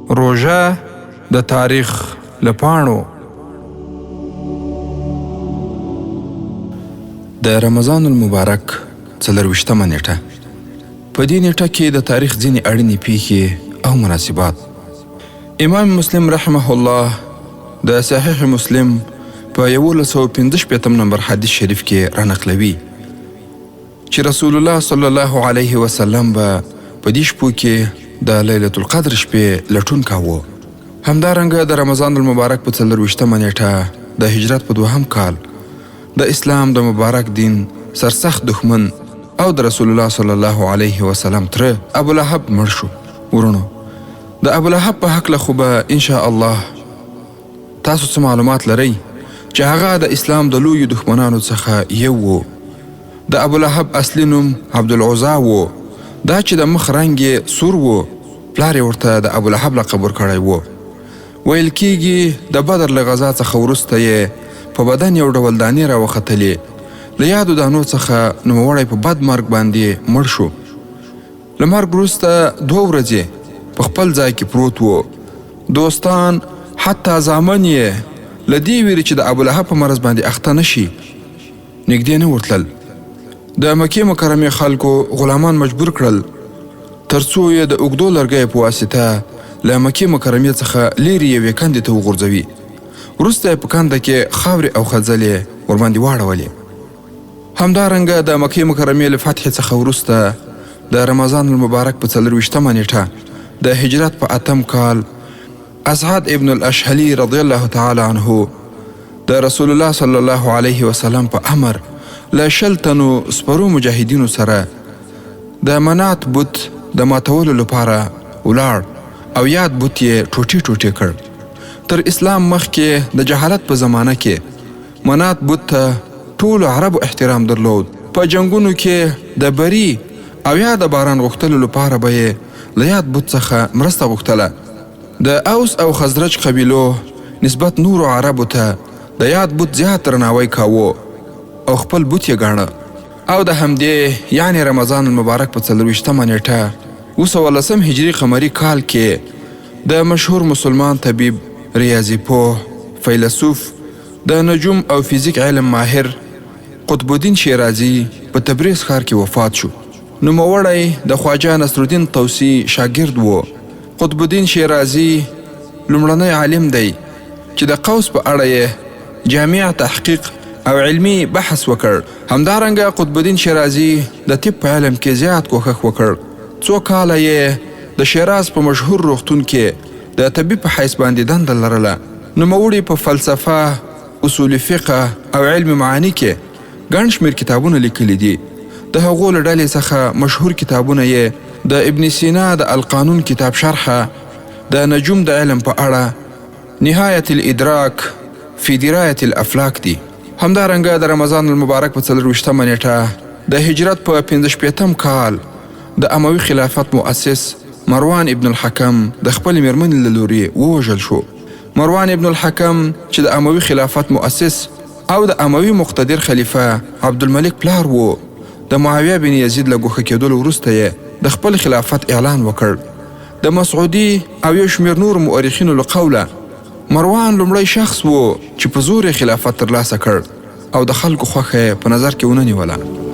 روژه د تاریخ له پاڼو. د رمضان المبارک 24مه نیټه. په دې نیټه کې د تاریخ ځینې اړینې پیښې او مناسبات. امام مسلم رحمه الله د صحیح مسلم په 1155 نمبر حدیث شریف کې رانقلوي چې رسول الله صلی الله علیه وسلم به په دې شپو کې د لیلة القدر شپې لټون کاوه. همدارنګه د رمضان المبارک په 24مه نیټه د هجرت په 2م کال د اسلام د مبارک دین سرسخت دښمن او د رسول الله صلی الله علیه وسلم تره ابو لهب مړ شو. ورونو، د ابو لهب په هکله خو به ان شاء الله تاسو څه معلومات لرئ چې هغه د اسلام د لویو دښمنانو څخه یو و. د ابو لهب اصلي نوم عبدالعزا و. دا چې د مخ رنګ یې سور و، پلار یې ورته د ابو لهب لقب ورکړی و. ویل کېږي د بدر له غزا څخه وروسته یې په بدن یو ډول دانې راوختلې. له یادو دانو څخه نوموړی په بد مرګ باندې مړ شو. له مرګ وروسته 2 ورځې په خپل ځای کې پروت و. دوستان حتی زامن یې له دې ویرې چې د ابو لهب په مرض باندې اخته نشي نږدې نه ورتلل. د مکې مکرمې خلکو غلامان مجبور کړل تر څو یې د اوږدو لرګیو په واسطه له مکې مکرمې څخه لیرې یوې کندې ته وغورځوي. وروسته یې په کنده کې خاورې او خځلې ورباندې واړولې. همدارنګه د مکې مکرمې له فتحې څخه وروسته د رمضان المبارک په 24مه نیټه د هجرت په 8م کال اسعد ابن الاشهلی رضی الله تعالی عنه د رسول الله صلی الله علیه وسلم په امر له 10 تنو سپرو مجاهدینو سره د منات بت د ماتولو لپاره ولاړ او یاد بت یې ټوټې ټوټې کړ. تر اسلام مخکې د جهالت په زمانه کې منات بت ته ټول عربو احترام درلود. په جنگونو کې د بری او یا د باران غوښتلو لپاره به یې له یاد بت څخه مرسته غوښتله. د اوس او خزرج قبیلو نسبت نورو عربو ته د یاد بت زیات درناوی کاوه او خپل بت یې ګاڼه. او د همدې یعنی رمضان المبارک په 24مه نیټه 19 هجری قمری کال کې د مشهور مسلمان طبیب، ریاضي پوه، فیلسوف، د نجوم او فیزیک علم ماهر قطب الدین شیرازي په تبریز ښار کې وفات شو. نوموړی د خواجه نصرالدین طوسی شاګرد و. قطب الدین شیرازي لومړنی عالم دی چې د قوس په اړه یې جامع تحقیق او علمی بحث وکړ. همدارنګه قطب الدین شیرازي د طب په علم کې زیات کوښښ وکړ. 2 کاله یې د شیراز په مشهور روغتون کې د طبیب په حیث باندې دنده لرله. نوموړي په فلسفه، اصول فقه او علم معانی کې ګڼ شمېر کتابونه لیکلي دي. د هغو له ډلې څخه مشهور کتابونه یې د ابن سینا د القانون کتاب شرحه، د نجوم د علم په اړه نهایت الادراک فی درایت الافلاک دي. همدارنګه د رمضان المبارک په 24مه نیټه د هجرت په 55م کال د اموي خلافت مؤسس مروان ابن الحکم د خپل میرمنې له لوري ووژل شو. مروان ابن الحکم چې د اموي خلافت مؤسس او د اموي مقتدر خلیفه عبدالملک پلار و، د معاویه بن یزید له ګوښه کېدلو وروسته یې د خپل خلافت اعلان وکړ. د مسعودي او یو شمېر نور مورخینو له قوله مروان لومړی شخص و چې په زور خلافت ترلاسه کړ او د خلکو خوښه په نظر کې ونه نیوله.